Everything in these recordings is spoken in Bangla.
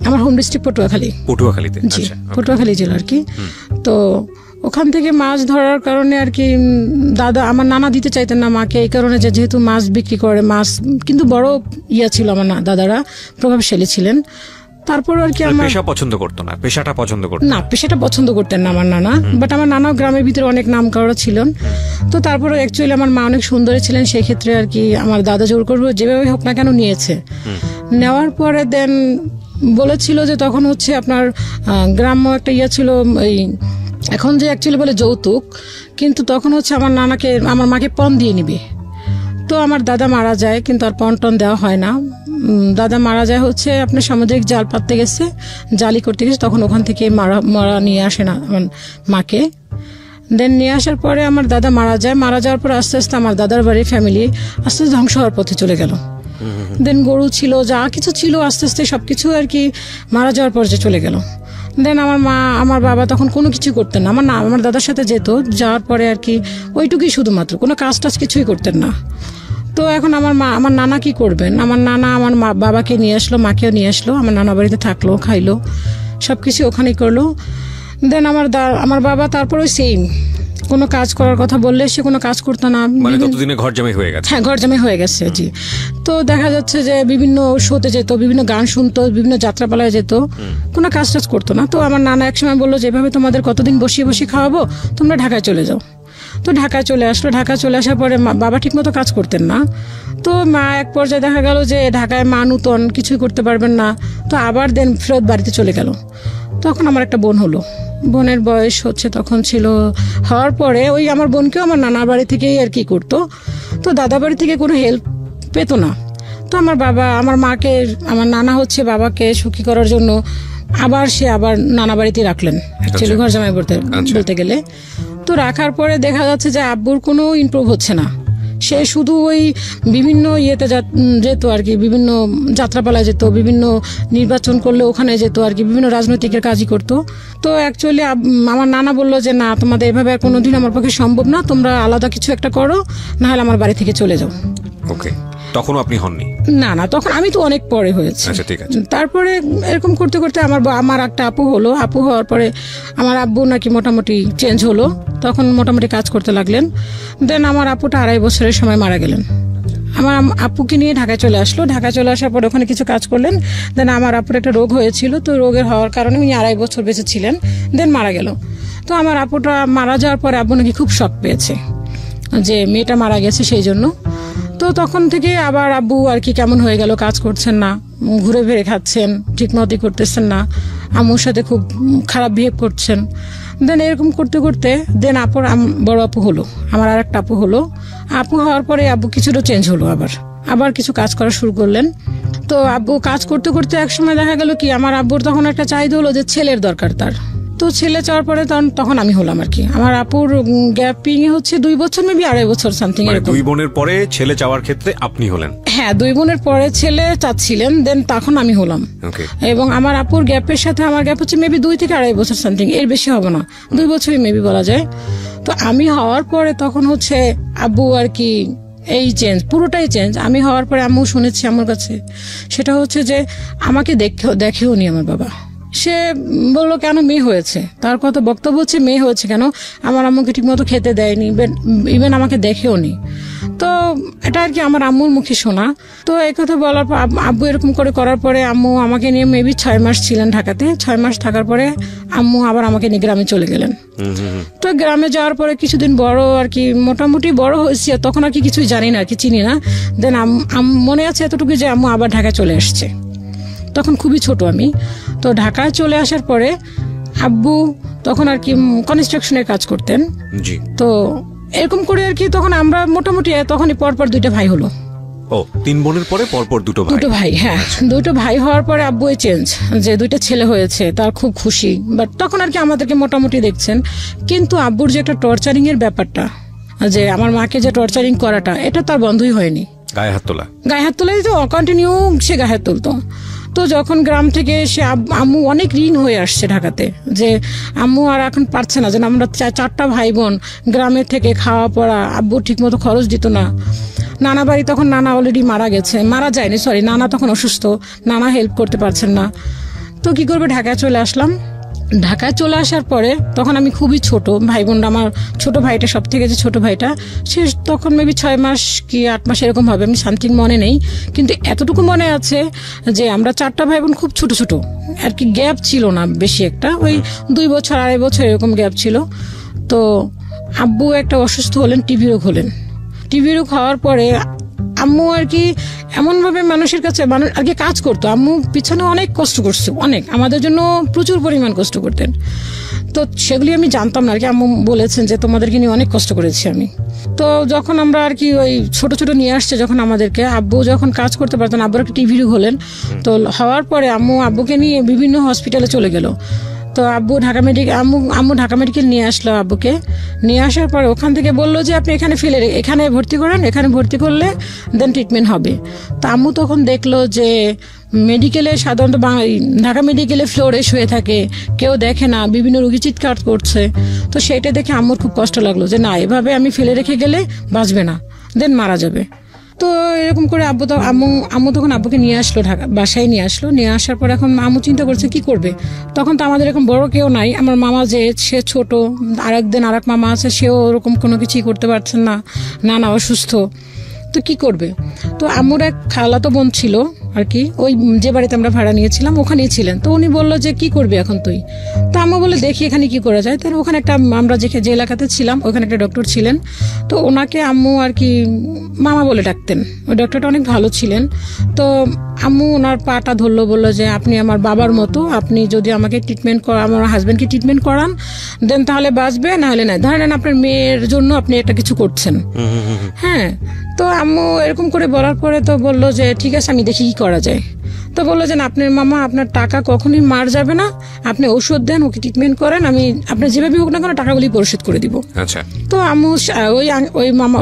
আমার হোম ডিস্ট্রিক্ট পটুয়াখালী। পটুয়াখালীতে? জি, পটুয়াখালী জেলা আর কি। তো ওখান থেকে মাছ ধরার কারণে আর কি দাদা আমার নানা দিতে চাইতেন না মাকে, এই কারণে যে যেহেতু মাছ বিক্রি করে, মাছ কিন্তু বড় ছিল আমার দাদারা প্রভাবশালী ছিলেন। তারপর আর কি আমার পেশা পছন্দ করতো না, পেশাটা পছন্দ করতো না, পেশাটা পছন্দ করতেন না আমার নানা, বাট আমার নানা গ্রামের ভিতরে অনেক নাম করা ছিলেন। তো তারপরে অ্যাকচুয়ালি আমার মা অনেক সুন্দরী ছিলেন, সেই ক্ষেত্রে আর কি আমার দাদা জোর করবো যেভাবে হোক না কেন নিয়েছে। নেওয়ার পরে দেন বলেছিল যে তখন হচ্ছে আপনার গ্রাম্য একটা ছিল এই এখন যে অ্যাকচুয়ালি বলে যৌতুক, কিন্তু তখন হচ্ছে আমার নানাকে আমার মাকে পণ দিয়ে নিবে। তো আমার দাদা মারা যায়, কিন্তু আর পণ টন দেওয়া হয় না। দাদা মারা যায় হচ্ছে আপনার সামুদ্রিক জাল পাততে গেছে, জালি করতে গেছে, তখন ওখান থেকে মারা নিয়ে আসে না আমার মাকে। দেন নিয়ে আসার পরে আমার দাদা মারা যায়। মারা যাওয়ার পর আস্তে আস্তে আমার দাদার বাড়ির ফ্যামিলি আস্তে আস্তে ধ্বংস হওয়ার পথে চলে গেল। দেন গরু ছিল, যা কিছু ছিল, আস্তে আস্তে সবকিছু আর কি মারা যাওয়ার পর্যায়ে চলে গেল। দেন আমার বাবা তখন কোনো কিছু করতেন না। আমার দাদার সাথে যেত, যাওয়ার পরে আর কি ওইটুকুই শুধুমাত্র, কোনো কাজ টাজ কিছুই করতেন না। তো এখন আমার নানা কি করবেন? আমার নানা আমার বাবাকে নিয়ে আসলো, মাকেও নিয়ে আসলো, আমার নানা বাড়িতে থাকলো, খাইলো, সবকিছু ওখানেই করলো। দেন আমার বাবা তারপর ওই সেম কোনো কাজ করার কথা বললে সে কোনো কাজ করতো না। মানে ততদিনে ঘরজামাই হয়ে গেছে? হ্যাঁ, ঘরজামাই হয়ে গেছে, জি। তো দেখা যাচ্ছে যে বিভিন্ন শোতে যেত, বিভিন্ন গান শুনতো, বিভিন্ন যাত্রাপালায় যেত, কোনো কাজ টাজ করতো না। তো আমার নানা একসময় বললো যে এভাবে তোমাদের কতদিন বসিয়ে বসিয়ে খাওয়াবো, তোমরা ঢাকায় চলে যাও। তো ঢাকায় চলে আসলো। ঢাকায় চলে আসার পরে বাবা ঠিক মতো কাজ করতেন না। তো মা এক পর্যায়ে দেখা গেল যে ঢাকায় মা নূতন, কিছুই করতে পারবেন না। তো আবার দেন ফেরত বাড়িতে চলে গেল। তখন আমার একটা বোন হলো, বোনের বয়স হচ্ছে তখন ছিল, হওয়ার পরে ওই আমার বোনকেও আমার নানার বাড়ি থেকেই আর কি করতো। তো দাদা বাড়ি থেকে কোনো হেল্প পেত না। তো আমার মাকে আমার নানা হচ্ছে বাবাকে সুখী করার জন্য আবার নানা বাড়িতে রাখলেন, অ্যাকচুয়ালি ঘর জামাই বলতে গেলে। তো রাখার পরে দেখা যাচ্ছে যে আব্বুর কোনো ইমপ্রুভ হচ্ছে না। সে শুধু ওই বিভিন্ন ইয়েতে যেত আর কি, বিভিন্ন যাত্রাপালায় যেত, বিভিন্ন নির্বাচন করলে ওখানে যেত আর কি, বিভিন্ন রাজনৈতিকের কাজই করতো। তো অ্যাকচুয়ালি আমার নানা বললো যে না, তোমাদের এভাবে আর কোনোদিন আমার পক্ষে সম্ভব না, তোমরা আলাদা কিছু একটা করো, না হলে আমার বাড়ি থেকে চলে যাও। ওকে, তখন আপনি হননি? না, তখন আমি তো অনেক পরে হয়েছে। আচ্ছা, ঠিক আছে। তারপরে এরকম করতে করতে আমার একটা আপু হলো। আপু হওয়ার পরে আমার আব্বু নাকি মোটামুটি চেঞ্জ হলো, তখন মোটামুটি কাজ করতে লাগলেন। দেন আমার আপুটা 2.5 বছরের সময় মারা গেলেন। আমার আপুকে নিয়ে ঢাকায় চলে আসলো। ঢাকায় চলে আসার পরে ওখানে কিছু কাজ করলেন। দেন আমার আপুর একটা রোগ হয়েছিল, তো রোগের হওয়ার কারণে উনি 2.5 বছর বেঁচে ছিলেন, দেন মারা গেল। তো আমার আপুটা মারা যাওয়ার পরে আব্বু নাকি খুব শক পেয়েছে যে মেয়েটা মারা গেছে, সেই জন্য। তো তখন থেকে আবার আব্বু আর কি কেমন হয়ে গেল, কাজ করছেন না, ঘুরে ফিরে খাচ্ছেন, ঠিক মতোই করতেছেন না, আম্মুর সাথে খুব খারাপ বিহেভ করছেন। দেন এরকম করতে করতে দেন বড় আপু হলো, আমার আর একটা আপু হলো। আপু হওয়ার পরে আব্বু কিছুটা চেঞ্জ হলো, আবার কিছু কাজ করা শুরু করলেন। তো আব্বু কাজ করতে করতে একসময় দেখা গেল কি আমার আব্বুর তখন একটা চাহিদা হলো যে ছেলের দরকার তার। তো ছেলে চাওয়ার পরে তখন আমি হলাম আর কি। আমার আপুর গ্যাপিং হচ্ছে 2 বছর, মেবি 2.5 বছর সামথিং এরকম। 2 বোনের পরে ছেলে চাওয়ার ক্ষেত্রে আপনি হলেন? হ্যাঁ, 2 বোনের পরে ছেলে চাচ্ছিলেন, দেন তখন আমি হলাম। এবং আমার আপুর গ্যাপের সাথে আমার গ্যাপ হচ্ছে মেবি 2 থেকে 2.5 বছর সামথিং, এর বেশি হবে না, 2 বছরই মেবি বলা যায়। তো আমি হওয়ার পরে তখন হচ্ছে আব্বু আর কি এই চেঞ্জ, পুরোটাই চেঞ্জ। আমি হওয়ার পরে আম্মু শুনেছি আমার কাছে, সেটা হচ্ছে যে আমাকে দেখেও নি আমার বাবা। সে বললো কেন মেয়ে হয়েছে, তার কথা বক্তব্য হচ্ছে মেয়ে হয়েছে কেন, আমার আম্মুকে ঠিক মতো খেতে দেয়নি, ইভেন আমাকে দেখেও নি। তো এটা আর কি আমার আম্মুর মুখে শোনা। তো এই কথা বলার পর আব্বু এরকম করার পরে আম্মু আমাকে নিয়ে মেবি 6 মাস ছিলেন ঢাকাতে। 6 মাস থাকার পরে আম্মু আবার আমাকে নিয়ে গ্রামে চলে গেলেন। তো গ্রামে যাওয়ার পরে কিছুদিন বড় আর কি, মোটামুটি বড় হয়েছি, তখন আর কি কিছুই জানি না আর কি, চিনি না। দেন মনে আছে এতটুকু যে আম্মু আবার ঢাকায় চলে আসছে, তখন খুবই ছোট আমি। তো ঢাকায় চলে আসার পরে আব্বু তখন আর কি কনস্ট্রাকশনের কাজ করতেন। তো এরকম করে আর কি তখন আমরা মোটামুটি তখনই পরপর 2টা ভাই হলো। 3 বোনের পরে পরপর 2 ভাই। হ্যাঁ, 2 ভাই হওয়ার পরে আব্বু চেঞ্জ, যে 2টা ছেলে হয়েছে, তার খুব খুশি। বাট তখন আর কি আমাদেরকে মোটামুটি দেখছেন। কিন্তু আব্বুর যে একটা টর্চারিং এর ব্যাপারটা, যে আমার মাকে যে টর্চারিং করাটা, এটা তার বন্ধই হয়নি। গায়ে হাত তোলাই তো কন্টিনিউ, সে গায়ে হাত তুলতো। তো যখন গ্রাম থেকে এসে আম্মু অনেক ঋণ হয়ে আসছে ঢাকাতে, যে আম্মু আর এখন পারছে না, যেন আমরা 4টা ভাই বোন গ্রামের থেকে খাওয়া পড়া, আব্বু ঠিক মতো খরচ দিত না। নানা বাড়ি তখন নানা অলরেডি মারা যায়নি, সরি, নানা তখন অসুস্থ, নানা হেল্প করতে পারছেন না। তো কি করবে, ঢাকায় চলে আসলাম। ঢাকায় চলে আসার পরে তখন আমি খুবই ছোট, ভাই বোনরা, আমার ছোট ভাইটা সব থেকে যে ছোট ভাইটা, সে তখন মেবি 6 মাস কি 8 মাস এরকম হবে, আমি সামথিং মনে নেই, কিন্তু এতটুকু মনে আছে যে আমরা 4টা ভাই বোন খুব ছোট ছোট আর কি, গ্যাপ ছিল না বেশি একটা, ওই 2 বছর 2.5 বছর এরকম গ্যাপ ছিল। তো আব্বু একটা অসুস্থ হলেন, টিবি রোগ হলেন। টিবি রোগ হওয়ার পরে আম্মু আর কি এমন ভাবে মানুষের কাছে মানুষ আর কি কাজ করতো, আম্মু পিছনে অনেক কষ্ট করছে, অনেক, আমাদের জন্য প্রচুর পরিমাণ কষ্ট করতেন। তো সেগুলি আমি জানতাম না আর কি, আম্মু বলেছেন যে তোমাদেরকে নিয়ে অনেক কষ্ট করেছি আমি। তো যখন আমরা আর কি ওই ছোট ছোট নিয়ে আসছে যখন আমাদেরকে, আব্বু যখন কাজ করতে পারতেন, আব্বুর একটা টিভি রোগ হলেন। তো হওয়ার পরে আব্বুকে নিয়ে বিভিন্ন হসপিটালে চলে গেল। তো আম্মু ঢাকা মেডিকেল নিয়ে আসলো আব্বুকে। নিয়ে আসার পরে ওখান থেকে বললো যে আপনি এখানে ভর্তি করেন, এখানে ভর্তি করলে দেন ট্রিটমেন্ট হবে। তো আম্মু তখন দেখলো যে মেডিকেলে সাধারণত ঢাকা মেডিকেলে ফ্লোরে শুয়ে থাকে, কেউ দেখে না, বিভিন্ন রোগী চিৎকার করছে। তো সেটা দেখে আম্মুর খুব কষ্ট লাগলো যে না, এভাবে আমি ফেলে রেখে গেলে বাঁচবে না, দেন মারা যাবে। তো এরকম করে আম্মু তখন আব্বুকে নিয়ে আসলো, বাসায় নিয়ে আসলো। নিয়ে আসার পর এখন আম্মু চিন্তা করছে কি করবে। তখন তো আমাদের এরকম বড় কেউ নাই, আমার মামা যে সে ছোট, আরেক মামা আছে, সেও ওরকম কোনো কিছুই করতে পারছেন না, না অসুস্থ, তো কি করবে। তো আম্মুর এক খালাতো বোন ছিল আর কি, ওই যে বাড়িতে আমরা ভাড়া নিয়েছিলাম ওখানেই ছিলেন। তো উনি বললো যে কি করবি এখন তুই। তো আম্মু বলে দেখি এখানে কি করা যায়। তাহলে ওখানে আমরা যে এলাকাতে ছিলাম ওখানে একটা ডক্টর ছিলেন। তো ওনাকে আম্মু আর কি মামা বলে ডাকতেন, ওই ডক্টরটা অনেক ভালো ছিলেন। তো আম্মু ওনার পাটা ধরলো, বললো যে আপনি আমার বাবার মতো, আপনি যদি আমাকে আমার হাজবেন্ডকে ট্রিটমেন্ট করান দেন তাহলে বাঁচবে, না হলে না। ধরেন আপনার মেয়ের জন্য আপনি একটা কিছু করছেন, হ্যাঁ। তো আম্মু এরকম করে বলার পরে তো বললো যে ঠিক আছে, আমি দেখি কি করা যায়। তো বললো যে আপনার মামা, আপনার টাকা কখনোই মার যাবে না, আপনি ওষুধ দেন, ওকে ট্রিটমেন্ট করেন, আমি আপনার যেভাবে হোক না কেন টাকাগুলি পরিশোধ করে দিব। আচ্ছা। তো আম্মু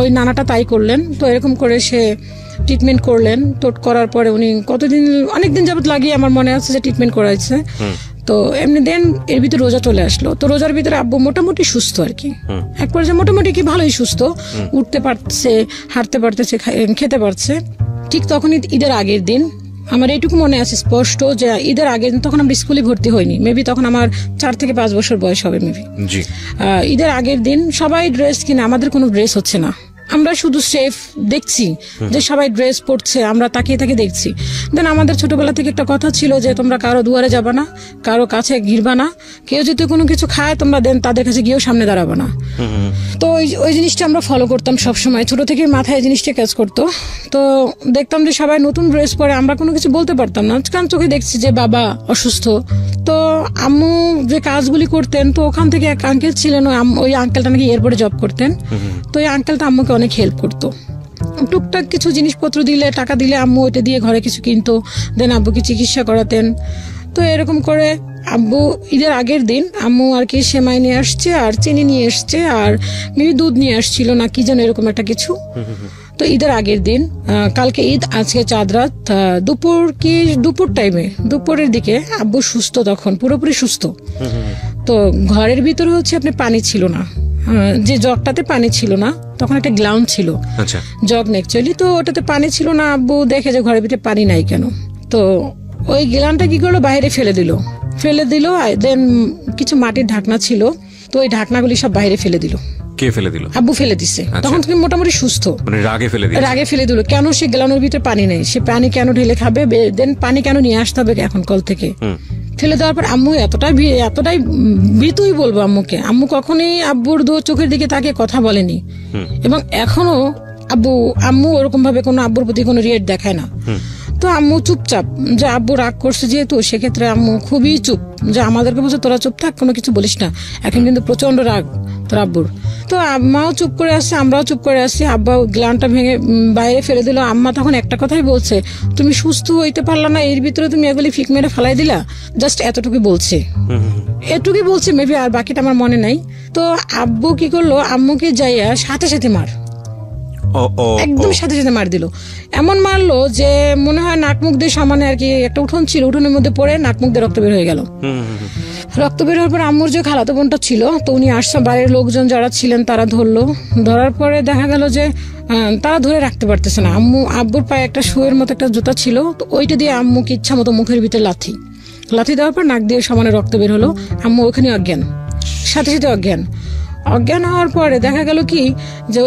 ওই নানাটা তাই করলেন। তো এরকম করে সে ট্রিটমেন্ট করলেন। তো করার পরে উনি অনেকদিন যাবত লাগিয়ে আমার মনে আছে যে ট্রিটমেন্ট করাইছে। তো এমনি দেন এর ভিতরে রোজা চলে আসলো। তো রোজার ভিতরে আব্বু মোটামুটি সুস্থ আর কি, এক পর্যায়ে মোটামুটি কি ভালোই সুস্থ, উঠতে পারছে, হাঁটতে পারতেছে, খেতে পারছে। ঠিক তখনই ঈদের আগের দিন, আমার এইটুকু মনে আছে স্পষ্ট যে ঈদের আগের দিন, তখন আমরা স্কুলে ভর্তি হইনি, মেবি তখন আমার 4 থেকে 5 বছর বয়স হবে মেবি। ঈদের আগের দিন সবাই ড্রেস কিনে, আমাদের কোনো ড্রেস হচ্ছে না। আমরা শুধু সেফ দেখছি যে সবাই ড্রেস পরছে, আমরা তাকিয়ে দেখছি। দেন আমাদের ছোটবেলা থেকে একটা কথা ছিল যে তোমরা কারো দুয়ারে যাবা না, কারো কাছে ঘিরবা না, কেউ যদি কোনো কিছু খায় তোমরা দেন তাদের কাছে গিয়েও সামনে দাঁড়াবা না। তো ওই জিনিসটা আমরা ফলো করতাম সবসময়, ছোট থেকে মাথায় এই জিনিসটা কাজ করতো। তো দেখতাম যে সবাই নতুন ড্রেস পরে, আমরা কোনো কিছু বলতে পারতাম না, কারণ চোখে দেখছি যে বাবা অসুস্থ। তো আম্মু যে কাজগুলি করতেন, তো ওখান থেকে এক আঙ্কেল ছিলেন, ওই আঙ্কেলটা নাকি এয়ারপোর্টে জব করতেন। তো ওই আঙ্কেলটা আম্মুকে অনেক হেল্প করতো, টুকটাক কিছু জিনিসপত্র দিলে, টাকা দিলে আম্মু ওইটা দিয়ে ঘরে কিছু কিনতো, দেন আব্বুকে চিকিৎসা করাতেন। তো এরকম করে আব্বু ঈদের আগের দিন আম্মু আর কি সেমাই নিয়ে আসছে, আর চিনি নিয়ে আসছে, আর মেবি দুধ নিয়ে আসছিল না কি যেন এরকম একটা কিছু। তো ঈদের আগের দিন, কালকে ঈদ, আজকে চাঁদ রাত, দুপুর টাইমে, দুপুরের দিকে আব্বু সুস্থ, তখন পুরোপুরি সুস্থ। তো ঘরের ভিতরে হচ্ছে আপনি পানি ছিল না, যে জগটাতে পানি ছিল না, তখন একটা গ্লাউন্ড ছিল, জগ না অ্যাকচুয়ালি। তো ওটাতে পানি ছিল না। আব্বু দেখে যে ঘরের ভিতরে পানি নাই কেন, তো ওই গ্লাউন্ডটা কি করলো, বাইরে ফেলে দিল। দেন কিছু মাটির ঢাকনা ছিল, তো ওই ঢাকনাগুলি সব বাইরে ফেলে দিল। কে ফেলে দিল? আব্বু ফেলে দিছে। তখন তুমি মোটামুটি সুস্থ, মানে রাগে ফেলে দিল। কেন সে গ্লাউন্ডের ভিতরে পানি নেই, সে পানি কেন ঢেলে খাবে, দেন পানি কেন নিয়ে আসতে হবে এখন কল থেকে। ফেলে দেওয়ার পর আম্মু এতটাই ভীতুই বলবো আম্মুকে, আম্মু কখনোই আব্বুর চোখের দিকে তাকে কথা বলেনি, এবং এখনো আম্মু ওরকম ভাবে কোনো আব্বুর প্রতি কোনো রিয়েট দেখায় না। তো আম্মু চুপচাপ, যে আব্বু রাগ করছে যেহেতু, সেক্ষেত্রে আম্মু খুবই চুপ, যে আমাদেরকে বলছে তোরা চুপ থাক, কোনো কিছু বলিস না, এখন কিন্তু প্রচন্ড রাগ তোর আব্বুর। তো আম্মাও চুপ করে আসছে, আমরাও চুপ করে আসছি। আব্বা গ্লানটা ভেঙে বাইরে ফেলে দিল। আম্মা তখন একটা কথাই বলছে, তুমি সুস্থ হইতে পারলা না, এর ভিতরে তুমি এগুলি ফিক মেরে ফেলাই দিলা, জাস্ট এতটুকু বলছে, মেবি, আর বাকিটা আমার মনে নাই। তো আব্বু কি করলো, আম্মুকে যাইয়া সাথে সাথে একদম সাথে সাথে মার দিল। এমন মারলো যে মনে হয় নাক মুখ দিয়ে সমানে আর কি, একটা উঠোন ছিল, উঠোনের মধ্যে পড়ে নাক মুখ দিয়ে রক্ত বের হয়ে গেল। রক্ত বের হওয়ার পর আম্মুর যে খালাতো বোনটা ছিল, তো উনি আসছে, বাড়ির লোকজন যারা ছিলেন তারা ধরার পরে দেখা গেল যে তারা ধরে রাখতে পারতেছে না। আব্বুর পায়ে একটা শুয়ের মতো একটা জুতা ছিল, তো ওইটা দিয়ে আম্মুকে ইচ্ছা মতো মুখের ভিতরে লাথি লাথি দেওয়ার পর নাক দিয়ে সমানে রক্ত বের হলো। আম্মু ওখানে অজ্ঞান, সাথে সাথে অজ্ঞান হওয়ার পরে দেখা গেল কি যে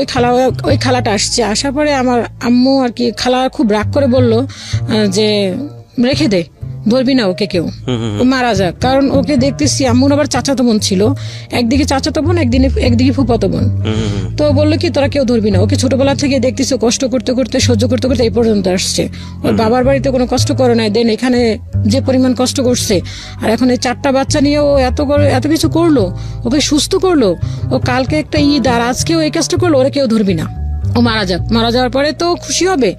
ওই খালাটা আসছে। আসার পরে আমার আম্মু আর কি খালা খুব রাগ করে বলল যে রেখে দে, ধরবি না ওকে কেউ, ও মারা যাক। কারণ ওকে দেখতেছি আম্মুর আবার চাচাতো বোন ছিল, একদিকে চাচাতো বোন একদিকে ফুফাতো বোন। তো বললো কি তোরা কেউ ধরবি না ওকে, ছোটবেলা থেকে দেখতেছি কষ্ট করতে করতে সহ্য করতে করতে এই পর্যন্ত আসছে। ওর বাবার বাড়িতে কোনো কষ্ট করে নাই, দেন এখানে যে পরিমাণ কষ্ট করছে, আর এখন এই 4টা বাচ্চা নিয়ে ও এত কিছু করলো, ওকে সুস্থ করলো। ও কালকে একটা ঈদ আর আজকেও এই কাজটা করলো, ওরা কেউ ধরবি না, ও মারা যাক, মারা যাওয়ার পরে তো খুশি হবে।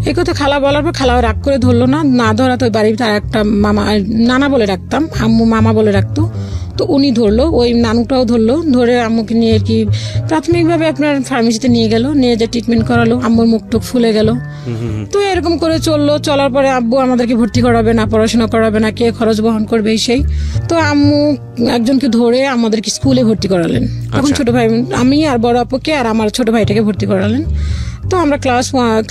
এই কথা খালা বলার পর খালাও রাগ করে ধরলো না ধরা তো বাড়িতে আর একটা মামা, নানা বলে রাখতাম, আম্মু মামা বলে রাখতো, তো উনি ধরলো, ওই নানুটাও ধরলো, ধরে আম্মুকে নিয়ে আর কি প্রাথমিকভাবে আপনার ফার্মেসিতে নিয়ে গেল, নিয়ে যে ট্রিটমেন্ট করালো, আম্মুর মুখ টুক ফুলে গেল। তো এরকম করে চলার পরে আব্বু আমাদেরকে ভর্তি করাবে না, পড়াশোনা করাবে না, কে খরচ বহন করবে সেই। তো আম্মু একজনকে ধরে আমাদেরকে স্কুলে ভর্তি করালেন। তখন ছোট ভাই, আমি আর বড় আপুকে আর আমার ছোট ভাইটাকে ভর্তি করালেন। তো আমরা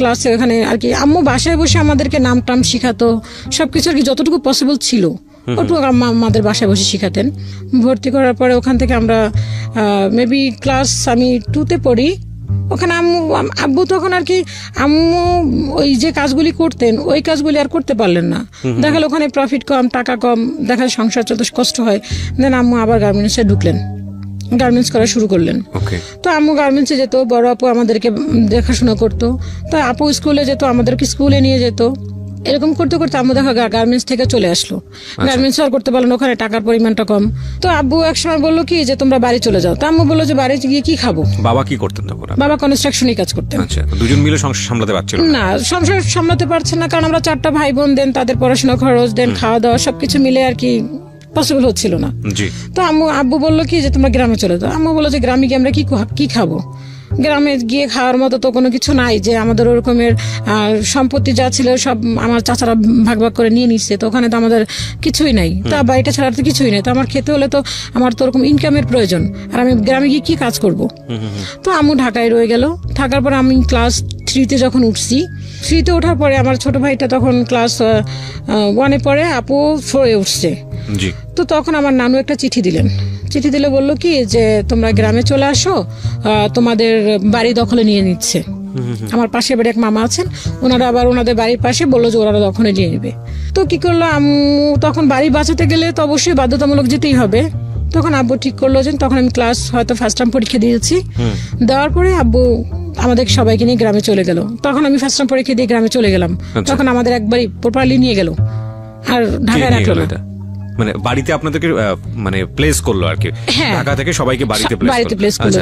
ক্লাসে ওখানে আর কি আম্মু বাসায় বসে আমাদেরকে নাম টাম শিখাতো, সবকিছু আর কি যতটুকু পসিবল ছিল ওটুকু আমাদের বাসায় বসে শিখাতেন। ভর্তি করার পরে ওখান থেকে আমরা মেবি ক্লাস আমি 2তে পড়ি। ওখানে আব্বু তখন আর কি আম্মু ওই যে কাজগুলি করতেন ওই কাজগুলি আর করতে পারলেন না। দেখালো ওখানে প্রফিট কম, টাকা কম, দেখা সংসার চলতে কষ্ট হয়। দেন আম্মু আবার গার্মেন্টসে ঢুকলেন, গার্মেন্টস করা শুরু করলেন। তো আম্মু গার্মেন্টসে যেত, বড় আপু আমাদেরকে দেখাশোনা করতো, তো আপু স্কুলে যেত, আমাদেরকে স্কুলে নিয়ে যেত। এরকম করতে করতে আম্মু দেখা গার্মেন্টস থেকে চলে আসলো। গার্মেন্টস আর করতে পারলো না, ওখানে টাকার পরিমাণটা কম। তো আব্বু একসময় বললো কি যে তোমরা বাড়ি চলে যাও। তো আম্মু বললো যে বাড়ি গিয়ে কি খাবো। বাবা কি করতেন তখন? বাবা কনস্ট্রাকশনই কাজ করতেন। আচ্ছা, দুজন মিলে সংসার সামলাতে পারছিল না? সংসার সামলাতে পারছেন না, কারণ আমরা 4টা ভাই বোন, দেন তাদের পড়াশোনা খরচ, দেন খাওয়া দাওয়া সবকিছু মিলে আর কি পসিবল হচ্ছিল না। তো আব্বু বললো কি যে তোমরা গ্রামে চলে যাও। আম্মু বললো যে গ্রামে গিয়ে আমরা কি খাবো, গ্রামে গিয়ে খাওয়ার মতো তো কোনো কিছু নাই, যে আমাদের ওরকমের সম্পত্তি যা ছিল সব আমার চাচারা ভাগ ভাগ করে নিয়ে নিচ্ছে, তো ওখানে তো আমাদের কিছুই নাই, তা বাড়িটা ছাড়া তো কিছুই নেই, তো আমার খেতে হলে তো আমার তো ওরকম ইনকামের প্রয়োজন, আর আমি গ্রামে গিয়ে কি কাজ করব। তো আম্মু ঢাকায় রয়ে গেল। থাকার পর আমি ক্লাস 3তে যখন উঠছি, 3তে ওঠার পরে আমার ছোট ভাইটা তখন ক্লাস 1-এ পড়ে, আপু 4-এ উঠছে। তো তখন আমার নানু একটা চিঠি দিলে বললো কি যে তোমরা গ্রামে চলে আসো, তোমাদের বাড়ি দখলে নিয়ে নিচ্ছে। আমার পাশে বাড়ি এক মামা আছেন, ওনারা আবার ওনাদের বাড়ির পাশে বললো যে ওরা দখলে নিয়ে নেবে। তো কি করলো আম্মু, তখন বাড়ি বাঁচাতে গেলে তো অবশ্যই বাধ্যতামূলক যেতেই হবে। তখন আব্বু ঠিক করলো যে তখন আমি ক্লাস হয়তো ফার্স্ট টার্ম পরীক্ষা দিয়েছি, দেওয়ার পরে আব্বু আমাদের সবাইকে নিয়ে গ্রামে চলে গেল। তখন আমি ফার্স্ট টার্ম পরীক্ষা দিয়ে গ্রামে চলে গেলাম। তখন আমাদের একবারই প্রপারলি নিয়ে গেল, আর ঢাকায় রাখলো না। মানে বাড়িতে আপনাদেরকে মানে প্লেস করলো আর কি, ঢাকা থেকে সবাইকে বাড়িতে প্লেস করলো।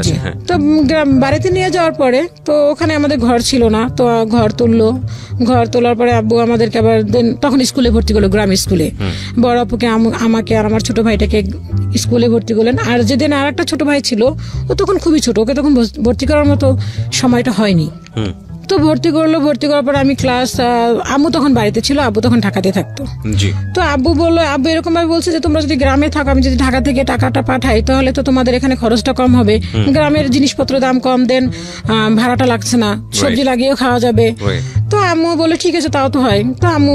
তো বাড়িতে নিয়ে যাওয়ার পরে তো ওখানে আমাদের ঘর ছিল না, তো ঘর তোলার পরে আব্বু আমাদেরকে আবার তখন স্কুলে ভর্তি করলো, গ্রাম স্কুলে। বড় আপুকে আমাকে আর আমার ছোট ভাইটাকে স্কুলে ভর্তি করলেন। আর যেদিন আর একটা ছোট ভাই ছিল, ও তখন খুবই ছোট, ওকে তখন ভর্তি করার মতো সময়টা হয়নি। তো ভর্তি করার পর আমি আম্মু তখন বাড়িতে ছিল, আব্বু তখন ঢাকাতে থাকতো। তো আব্বু এরকম ভাবে বলছে যে তোমরা যদি গ্রামে থাকো, আমি যদি ঢাকা থেকে টাকাটা পাঠাই তাহলে তো তোমাদের এখানে খরচটা কম হবে, গ্রামের জিনিসপত্র দাম কম, দেন ভাড়াটা লাগছে না, সবজি লাগিয়েও খাওয়া যাবে। তো আম্মু বলে ঠিক আছে তাও তো হয়। তো আম্মু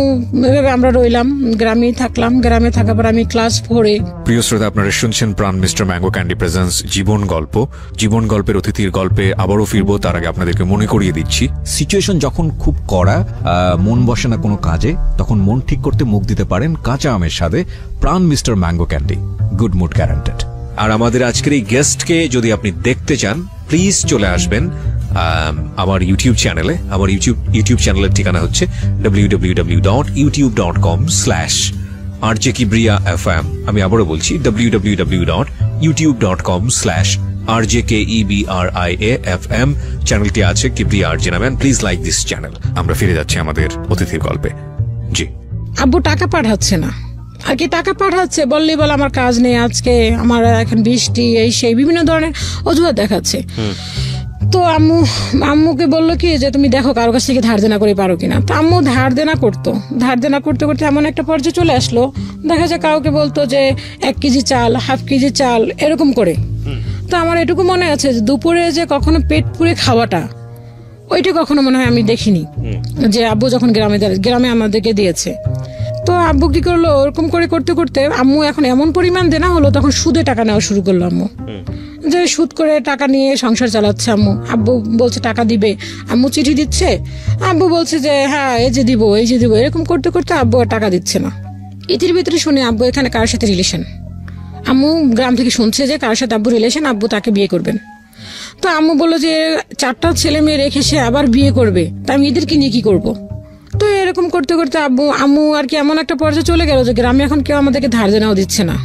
এভাবে আমরা রইলাম, গ্রামেই থাকলাম। গ্রামে থাকার পর আমি ক্লাস 4-এ। প্রিয় শ্রোতা, আপনারা শুনছেন প্রাণ মিস্টার ম্যাঙ্গো ক্যান্ডি প্রেজেন্স জীবন গল্পের অতিথির গল্পে আবারও ফিরবো। তার আগে আপনাদেরকে মনে করিয়ে দিচ্ছি, সিচুয়েশন যখন খুব কড়া, মন বসে না কোনো কাজে, তখন মন ঠিক করতে মুখ দিতে পারেন কাঁচা আমের সাথে Pran mister mango candy, good mood guaranteed. আর আমাদের আজকের এই গেস্টকে যদি আপনি দেখতে চান, প্লিজ চলে আসবেন আমার ইউটিউব চ্যানেলে। আমার ইউটিউব চ্যানেলের ঠিকানা হচ্ছে www.youtube.com/RJKebriafm। আমি আবারও বলছি www.youtube.com/RJKEBRIAFM। চ্যানেলটি আছে কিবরিয়া আরজে নামে। Please like this channel. আমরা ফিরে যাচ্ছি আমাদের অতিথির গল্পে। জি, আব্বু টাকা পাঠাচ্ছে না আর কি, টাকা পাঠাচ্ছে বললে বলে আমার কাজ নেই, আজকে আমার এখন বৃষ্টি, এই সেই বিভিন্ন ধরনের অজুহাত দেখাচ্ছে। তো আম্মুকে বললো কি যে তুমি দেখো কারো কাছ থেকে ধার দেনা করে পারো কিনা। তো আম্মু ধার দেনা করতে করতে এমন একটা পর্যায়ে চলে আসলো, দেখা যায় কাউকে বলতো যে 1 কেজি চাল, হাফ কেজি চাল, এরকম করে। তো আমার এটুকু মনে আছে যে দুপুরে যে কখনো পেট পুরে খাওয়াটা, ওইটা কখনো মনে হয় আমি দেখিনি, যে আব্বু যখন গ্রামে আমাদেরকে দিয়েছে। তো আব্বু কি করলো, ওরকম করে করতে করতে আম্মু এখন এমন পরিমাণ দেনা হলো, তখন সুদে টাকা নেওয়া শুরু করলো আম্মু, যে সুদ করে টাকা নিয়ে সংসার চালাচ্ছে আম্মু। আব্বু বলছে টাকা দিবে, আম্মু চিঠি দিচ্ছে, আব্বু বলছে যে হ্যাঁ এই যে দিব, এরকম করতে করতে আব্বু আর টাকা দিচ্ছে না। ইতির ভিতরে শুনে আব্বু এখানে কার সাথে রিলেশন, আম্মু গ্রাম থেকে শুনছে যে কার সাথে আব্বু রিলেশন, আব্বু তাকে বিয়ে করবেন। তো আম্মু বললো যে 4টা ছেলে মেয়ে রেখে সে আবার বিয়ে করবে, তা আমি এদেরকে নিয়ে কি করবো। তো এরকম করতে করতে আম্মু আর কি এমন একটা পর্যায়ে চলে গেল যে গ্রামে এখন কেউ আমাদেরকে ধার দেনাও দিচ্ছে না।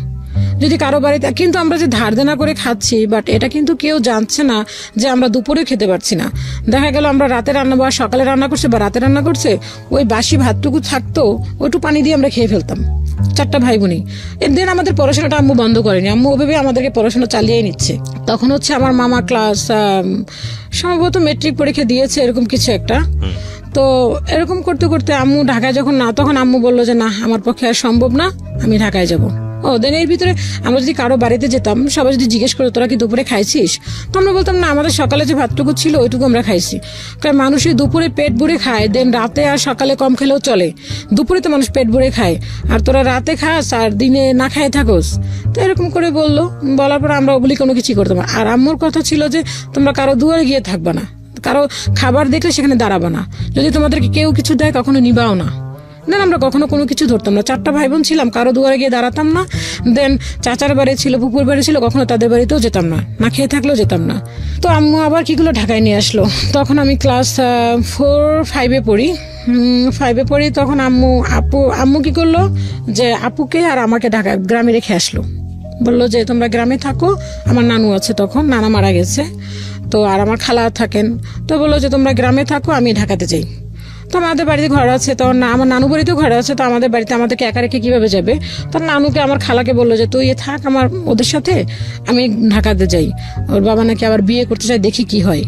যদি কারো বাড়িতে, কিন্তু আমরা যে ধার দেনা করে খাচ্ছি, বাট এটা কিন্তু কেউ জানছে না যে আমরা দুপুরে খেতে পারছি না। দেখা গেল আমরা রাতে রান্না বা সকালে রান্না করছে বা রাতে রান্না করছে, ওই বাসি ভাতটুকু থাকতো, ওইটু পানি দিয়ে আমরা খেয়ে ফেলতাম 4টা ভাই বোনই। এর আমাদের পড়াশোনাটা আম্মু বন্ধ করেনি, আম্মু ওভাবে আমাদেরকে পড়াশোনা চালিয়ে নিচ্ছে। তখন হচ্ছে আমার মামা ক্লাস সম্ভবত মেট্রিক পরীক্ষা দিয়েছে, এরকম কিছু একটা। তো এরকম করতে করতে আম্মু ঢাকায় যখন না, তখন আম্মু বললো যে না আমার পক্ষে আর সম্ভব না, আমি ঢাকায় যাব। দেন এর ভিতরে আমরা যদি কারো বাড়িতে যেতাম, সবাই যদি জিজ্ঞেস করে তোরা কি দুপুরে খাইছিস, তো আমরা বলতাম না আমাদের সকালে যে ভাতটুকু ছিল ওইটুকু আমরা খাইছি। কারণ মানুষই দুপুরে পেট ভরে খায়, দেন রাতে আর সকালে কম খেলেও চলে, দুপুরে তো মানুষ পেট ভরে খায়, আর তোরা রাতে খাস আর দিনে না খায় থাকোস। তো এরকম করে বলার পর আমরা ওগুলি কোনো কিছুই করতাম না। আর আম্মুর কথা ছিল যে তোমরা কারো দুয়ারে গিয়ে থাকবা না, কারো খাবার দেখলে সেখানে দাঁড়াবা না, যদি তোমাদেরকে কেউ কিছু দেয় কখনো নিবাও না। দেন আমরা কখনো কোনো কিছু ধরতাম না, 4টা ভাই বোন ছিলাম, কারো দুয়ারে গিয়ে দাঁড়াতাম না। দেন চাচার বাড়ি ছিল, পুকুর বাড়ি ছিল, কখনো তাদের বাড়িতেও যেতাম না, না খেয়ে থাকলেও যেতাম না। তো আম্মু আবার কিগুলো ঢাকায় নিয়ে আসলো, তখন আমি ক্লাস 4-5 পড়ি। 5 পড়ি, তখন আম্মু কি করলো যে আপুকে আর আমাকে গ্রামে রেখে আসলো, বললো যে তোমরা গ্রামে থাকো, আমার নানু আছে, তখন নানা মারা গেছে, তো আর আমার খালা থাকেন, তো বললো যে তোমরা গ্রামে থাকো, আমি ঢাকাতে যাই। তো আমাদের বাড়িতে ঘর আছে, তো আমার নানু বাড়িতেও ঘর আছে, তো আমাদের বাড়িতে আমাদেরকে একা রেখে কিভাবে যাবে। তো নানুকে আমার খালাকে বললো যে তুই থাক ওদের সাথে, আমি ঢাকাতে যাই, ওর বাবা নাকি আবার বিয়ে করতে চাই, দেখি কি হয়।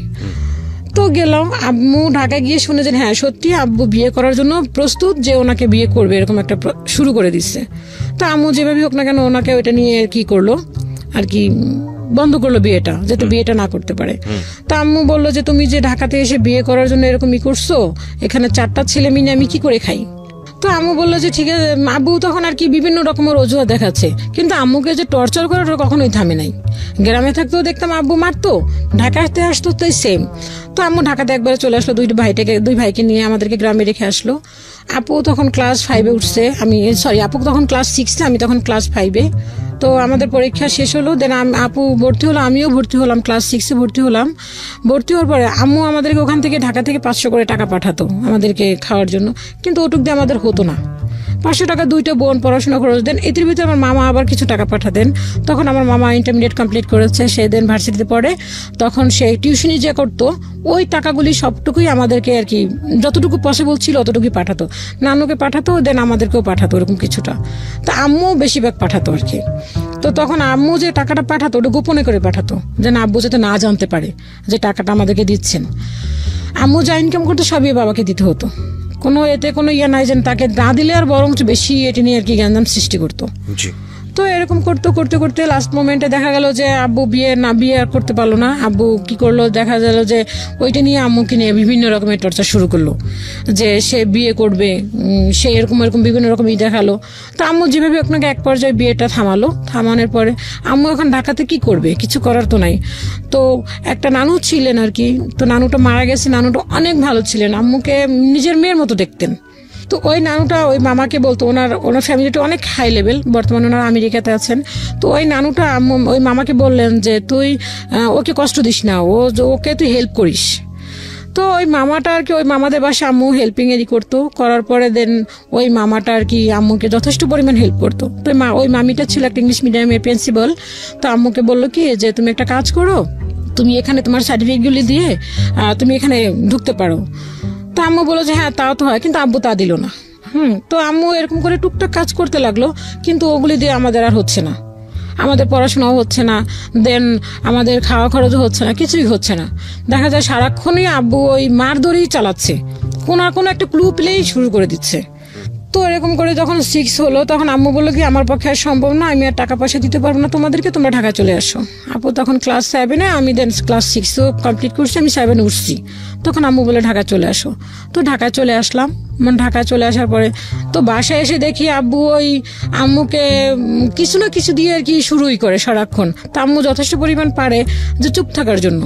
তো গেলাম, আম্মু ঢাকায় গিয়ে শুনে যে হ্যাঁ সত্যি আব্বু বিয়ে করার জন্য প্রস্তুত, যে ওনাকে বিয়ে করবে, এরকম একটা শুরু করে দিচ্ছে। তো আম্মু যেভাবে হোক না কেন ওনাকে ওইটা নিয়ে কি করলো আর কি, বন্ধ করলো বিয়েটা, যাতে বিয়েটা না করতে পারে। তা আম্মু বললো যে তুমি যে ঢাকাতে এসে বিয়ে করার জন্য এরকমই করছো, এখানে 4টা ছেলে মিলে আমি কি করে খাই। তো আম্মু বললো যে ঠিক আছে। আব্বু তখন আর কি বিভিন্ন রকমের অজুহাত দেখাচ্ছে, কিন্তু আম্মুকে যে টর্চার করাটা কখনোই থামে নাই। গ্রামে থাকতেও দেখতাম আব্বু মারতো, ঢাকাতে আসতো তাই সেম। তো আম্মু ঢাকাতে একবারে চলে আসলো, 2 ভাইকে নিয়ে আমাদেরকে গ্রামে রেখে আসলো। আপু তখন ক্লাস 5 উঠছে, আপু তখন ক্লাস 6, আমি তখন ক্লাস 5। তো আমাদের পরীক্ষা শেষ হলো, দেন আপু ভর্তি হলো, আমিও ভর্তি হলাম, ক্লাস 6 ভর্তি হলাম। ভর্তি হওয়ার পরে আম্মু আমাদেরকে ওখান থেকে ঢাকা থেকে 500 করে টাকা পাঠাতো আমাদেরকে খাওয়ার জন্য, কিন্তু ওটুক দিয়ে আমাদের হতো না। 500 টাকা 2টা বোন পড়াশোনা খরচ দেন। এটির ভিতরে আমার মামা আবার কিছু টাকা পাঠাতেন। তখন আমার মামা ইন্টারমিডিয়েট কমপ্লিট করেছে, সে দেন ভার্সিটিতে পড়ে। তখন সে টিউশনি যে করতো, ওই টাকাগুলি সবটুকুই আমাদেরকে আর কি যতটুকু পসিবল ছিল অতটুকুই পাঠাতো, নানুকে পাঠাতো, দেন আমাদেরকেও পাঠাতো, এরকম কিছুটা। তা আম্মু বেশিরভাগ পাঠাতো আর কি। তো তখন আম্মু যে টাকাটা পাঠাতো ওটা গোপনে করে পাঠাতো, যেন আব্বু যাতে না জানতে পারে যে টাকাটা আমাদেরকে দিচ্ছেন। আম্মু যা ইনকাম করতো সবই বাবাকে দিতে হতো, এতে কোনো নাই যেন তাকে না দিলে আর বরং বেশি এটি নিয়ে আর কি জ্ঞান সৃষ্টি করতো। তো এরকম করতে করতে লাস্ট মোমেন্টে দেখা গেল যে আব্বু বিয়ে আর করতে পারলো না। আব্বু কি করলো, দেখা গেল যে ওইটা নিয়ে আম্মুকে নিয়ে বিভিন্ন রকমের টর্চার শুরু করলো, যে সে বিয়ে করবে, সে এরকম বিভিন্ন রকমই দেখালো। তো আম্মু যেভাবে আপনাকে এক পর্যায়ে বিয়েটা থামানোর পরে আম্মু এখন ঢাকাতে কি করবে, কিছু করার তো নাই। তো একটা নানু ছিলেন আর কি, তো নানুটা মারা গেছে, নানুটা অনেক ভালো ছিলেন, আম্মুকে নিজের মেয়ের মতো দেখতেন। তো ওই নানুটা ওই মামাকে বলতো, ওনার ফ্যামিলিটা অনেক হাই লেভেল, বর্তমানে ওনারা আমেরিকাতে আছেন। তো ওই নানুটা ওই মামাকে বললেন যে তুই ওকে কষ্ট দিস না, ওকে তুই হেল্প করিস। তো ওই মামাটা আর কি, ওই মামাদের বাসায় আম্মু হেল্পিং এরই করতো, করার পরে দেন ওই মামাটা আর কি আম্মুকে যথেষ্ট পরিমাণ হেল্প করতো। তো ওই মামিটা ছিল একটা ইংলিশ মিডিয়ামের প্রিন্সিপাল। তো আম্মুকে বললো কি যে তুমি একটা কাজ করো, তুমি এখানে তোমার সার্টিফিকেটগুলি দিয়ে তুমি এখানে ঢুকতে পারো। তো আম্মু বললো যে হ্যাঁ তাও তো হয়, কিন্তু আব্বু তা দিল না। তো আম্মু এরকম করে টুকটাক কাজ করতে লাগলো, কিন্তু ওগুলি দিয়ে আমাদের আর হচ্ছে না, আমাদের পড়াশোনাও হচ্ছে না, দেন আমাদের খাওয়া খরচও হচ্ছে না, কিছুই হচ্ছে না। দেখা যায় সারাক্ষণই আব্বু ওই মার ধরেই চালাচ্ছে, কোনো একটা ক্লু পেলেই শুরু করে দিচ্ছে। তো এরকম করে যখন 6 হলো তখন আম্মু বললো কি আমার পক্ষে আর সম্ভব না, আমি আর টাকা পয়সা দিতে পারবো না তোমাদেরকে, তোমরা ঢাকায় চলে আসো। আপু তখন ক্লাস 7-এ, আমি দেন ক্লাস 6ও কমপ্লিট করছি, আমি 7 উঠছি। তখন আম্মু বলে ঢাকায় চলে আসো। তো ঢাকায় চলে আসলাম। ঢাকায় চলে আসার পরে তো বাসায় এসে দেখি আব্বু ওই আম্মুকে কিছু না কিছু দিয়ে আর কি শুরুই করে সারাক্ষণ। তা আম্মু যথেষ্ট পরিমাণ পারে যে চুপ থাকার জন্য।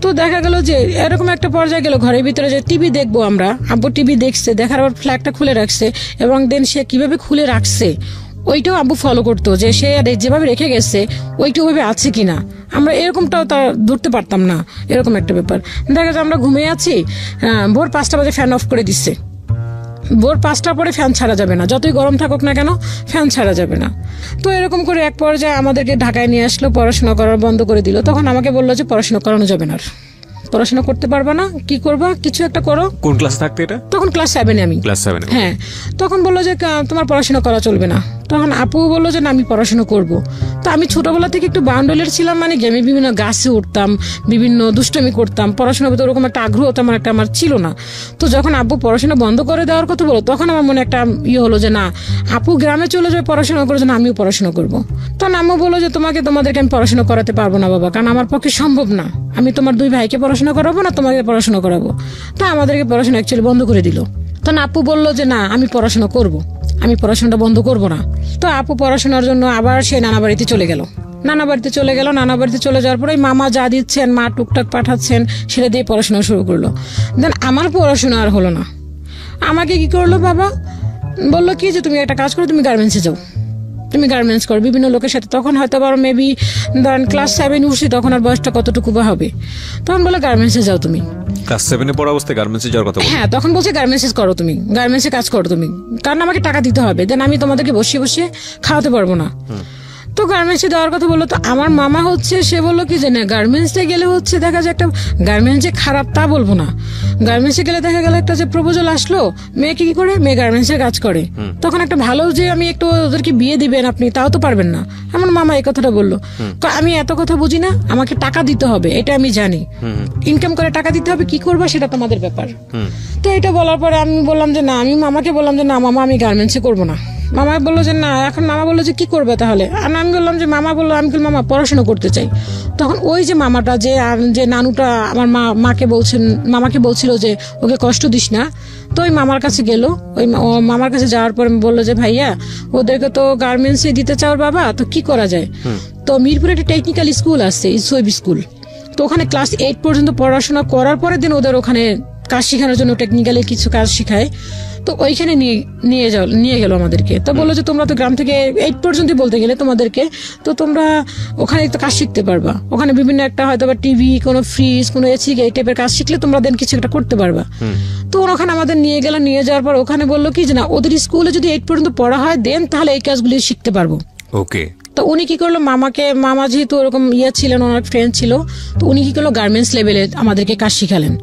তো দেখা গেল যে এরকম একটা পর্যায়ে গেল, ঘরের ভিতরে যে টিভি দেখবো আমরা, আব্বু টিভি দেখছে, দেখার পর ফ্ল্যাগটা খুলে রাখছে, এবং দেন সে কিভাবে খুলে রাখছে ওইটাও আব্বু ফলো করতো, যে সে যেভাবে রেখে গেছে ওইটা ওইভাবে আছে কিনা। আমরা এরকমটাও তার ধরতে পারতাম না, এরকম একটা ব্যাপার। দেখা যায় আমরা ঘুমিয়ে আছি, ভোর 5টা বাজে ফ্যান অফ করে দিচ্ছে। ভোর 5টার পরে ফ্যান ছাড়া যাবে না, যতই গরম থাকুক না কেন ফ্যান ছাড়া যাবে না। তো এরকম করে এক পর্যায়ে আমাদেরকে ঢাকায় নিয়ে আসলো, পড়াশোনা করার বন্ধ করে দিল। তখন আমাকে বললো যে পড়াশোনা করানো যাবে না, পড়াশোনা করতে পারবা না, কি করবা, কিছু একটা করো। কোন ক্লাস থাকতে এটা? তখন ক্লাস 7-এ আমি। ক্লাস 7? হ্যাঁ। তখন বললো যে তোমার পড়াশোনা করা চলবে না। তখন আপু বললো যে না, আমি পড়াশোনা করব। তো আমি ছোটবেলা থেকে একটু বাউন্ডুলের ছিলাম, মানে কি আমি বিভিন্ন গাছে উঠতাম, বিভিন্ন দুষ্টমি করতাম, পড়াশোনার ভিতরে ওরকম একটা আগ্রহ তেমন একটা আমার ছিল না। তো যখন আব্বু পড়াশোনা বন্ধ করে দেওয়ার কথা বলো, তখন আমার মনে একটা ইয়ে হলো যে না, আপু গ্রামে চলে যাবে পড়াশোনা করার জন্য, আমিও পড়াশোনা করব। তখন আম্মু বললো যে তোমাদেরকে আমি পড়াশোনা করাতে পারবো না বাবা, কারণ আমার পক্ষে সম্ভব না, আমি তোমার 2 ভাইকে পড়াশোনা করাবো না, তোমাকে পড়াশোনা করাবো। তা আমাদেরকে পড়াশোনা অ্যাকচুয়ালি বন্ধ করে দিল। তখন আপু বললো যে না, আমি পড়াশোনা করব, আমি পড়াশোনাটা বন্ধ করব না। তো আপু পড়াশোনার জন্য আবার সে নানা বাড়িতে চলে গেল। নানা বাড়িতে চলে যাওয়ার পরে মামা যা দিচ্ছেন, মা টুকটাক পাঠাচ্ছেন, সেটা দিয়ে পড়াশোনা শুরু করলো। দেন আমার পড়াশোনা আর হলো না। আমাকে কি করলো বাবা, বললো কি যে তুমি একটা কাজ করো, তুমি গার্মেন্টসে যাও, তুমি গার্মেন্টস করো বিভিন্ন লোকের সাথে। তখন হয়তো আবার মেবি ধরেন ক্লাস 7 উঠছি, তখন আর বয়সটা কতটুকু বা হবে। তখন বলে গার্মেন্টসে যাও তুমি। ক্লাস 7-এ পড়া অবস্থায় গার্মেন্টসে যাওয়ার কথা? হ্যাঁ, তখন বলছে গার্মেন্টসে করো তুমি, গার্মেন্টসে কাজ করো তুমি, কারণ আমাকে টাকা দিতে হবে, দেন আমি তোমাদেরকে বসিয়ে বসিয়ে খাওয়াতে পারবো না। তো গার্মেন্টসে দেওয়ার কথা বললো। তো আমার মামা হচ্ছে সে বললো কি যে না, গার্মেন্টসে গেলে হচ্ছে দেখা যায় একটা, গার্মেন্টস যে খারাপ তা বলবো না, গার্মেন্টসে গেলে দেখা গেল একটা যে প্রপোজাল আসলো, মেয়েকে কি করে, মেয়ে গার্মেন্টসে কাজ করে, তখন একটা ভালো যে আমি একটু ওদেরকে বিয়ে দিবেন আপনি, তাও তো পারবেন না। আমার মামা এই কথাটা বললো। আমি এত কথা বুঝি না, আমাকে টাকা দিতে হবে এটা আমি জানি, ইনকাম করে টাকা দিতে হবে, কি করবো সেটা তোমাদের ব্যাপার। তো এটা বলার পরে আমি বললাম যে না, আমি মামাকে বললাম যে না মামা, আমি গার্মেন্টসে করবো না। মামা বললো যে না, এখন মামা বললো যে কি করবে তাহলে। আর আমি বললাম যে মামা বললো, আমি মামা পড়াশোনা করতে চাই। তখন ওই যে মামাটা যে নানুটা আমার মামাকে বলছিল যে ওকে কষ্ট দিস না, তো ওই মামার কাছে গেল। ওই মামার কাছে যাওয়ার পরে বললো যে ভাইয়া, ওদেরকে তো গার্মেন্টসে দিতে চাও বাবা, তো কি করা যায়। তো মিরপুরে একটা টেকনিক্যাল স্কুল আছে, ইসোয়েব স্কুল। তো ওখানে ক্লাস 8 পর্যন্ত পড়াশোনা করার পরে দিন ওদের ওখানে কাজ শেখানোর জন্য টেকনিক্যালি কিছু কাজ শেখায়। তো ওইখানে নিয়ে গেল আমাদেরকে। তো বললো যে তোমরা তো গ্রাম থেকে 8 পর্যন্ত বলতে গেলে তোমাদেরকে, তো তোমরা ওখানে তো কাজ শিখতে পারবা, ওখানে বিভিন্ন একটা হয়তো বা টিভি, কোনো ফ্রিজ, কোনো এসি, এই টাইপের কাজ শিখলে তোমরা দেন কিছু একটা করতে পারবা। তো ওখানে আমাদের নিয়ে গেল। নিয়ে যাওয়ার পর ওখানে বললো কি যে না, ওদের স্কুলে যদি 8 পর্যন্ত পড়া হয় দেন তাহলে এই কাজগুলি শিখতে পারবো। ওকে। তো উনি কি করলো, মামা যেহেতু ওরকম ছিলেন, ওনার ফ্রেন্ড ছিল, তো উনি কি করলো গার্মেন্টস লেভেলে আমাদেরকে কাজ শিখালেন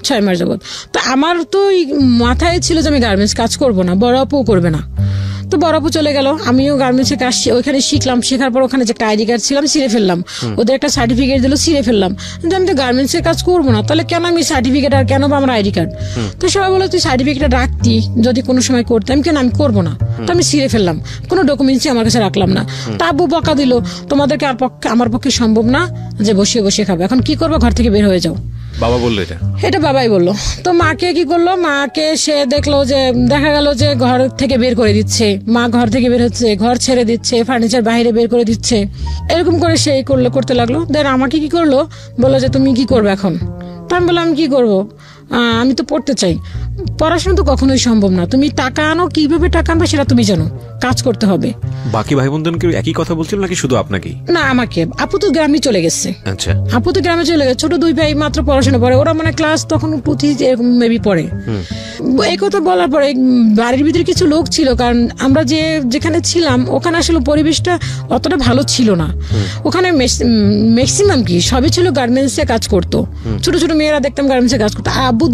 6 মাস যাবত। তো আমার তো মাথায় ছিল যে আমি গার্মেন্টস কাজ করব না, বড় আপুও করবে না। তো বড় আপু চলে গেল, আমিও গার্মেন্টসে কাজ ওইখানে শিখলাম। শেখার পর ওখানে যে একটা আইডি কার্ড ছিলাম ছিঁড়ে ফেললাম, ওদের একটা সার্টিফিকেট দিল, ছিঁড়ে ফেললাম। আমি তো গার্মেন্টসে কাজ করবো না, তাহলে কেন আমি সার্টিফিকেট আর কেন বা আমার আইডি কার্ড। তো সবাই বলে তুই সার্টিফিকেটটা রাখতি, যদি কোনো সময় করতাম, কেন আমি করবো না। তো আমি ছিঁড়ে ফেললাম, কোনো ডকুমেন্টসই আমার কাছে রাখলাম না। তা আব্বু বকা দিল, তোমাদেরকে আমার পক্ষে সম্ভব না যে বসিয়ে বসিয়ে খাবে, এখন কি করবো, ঘর থেকে বের হয়ে যাও। বাবা বললো এটা বাবাই বললো। তো মাকে কি করলো, মাকে সে দেখলো যে দেখা গেল যে ঘর থেকে বের করে দিচ্ছে, মা ঘর থেকে বের হচ্ছে, ঘর ছেড়ে দিচ্ছে, ফার্নিচার বাইরে বের করে দিচ্ছে, এরকম করে সে করতে লাগলো। দেন আমাকে কি করলো, বললো যে তুমি কি করবে এখন। তো আমি বললাম কি করবো, আমি তো পড়তে চাই। পড়াশোনা তো কখনোই সম্ভব না, তুমি টাকা আনো, কিভাবে টাকা আনবে সেটা তুমি জানো, কাজ করতে হবে। বাকি ভাই বোনদেরকে একই কথা বলছিল নাকি শুধু আপনাকেই? না, আমাকে। আপু তো গ্রামে চলে গেছে। আচ্ছা। আপু তো গ্রামে চলে গেছে, ছোট 2 ভাই মাত্র পড়াশোনা পড়ে, ওরা মানে ক্লাস তখন 2-3 এরকম মেবি পড়ে। এই কথা বলার পরে বাড়ির ভিতরে কিছু লোক ছিল, কারণ আমরা যেখানে ছিলাম ওখানে আসলে পরিবেশটা অতটা ভালো ছিল না। ওখানে ম্যাক্সিমাম কি সবই ছিল গার্মেন্টসে কাজ করতো, ছোট ছোট মেয়েরা দেখতাম গার্মেন্টসে কাজ করতো। আব্বু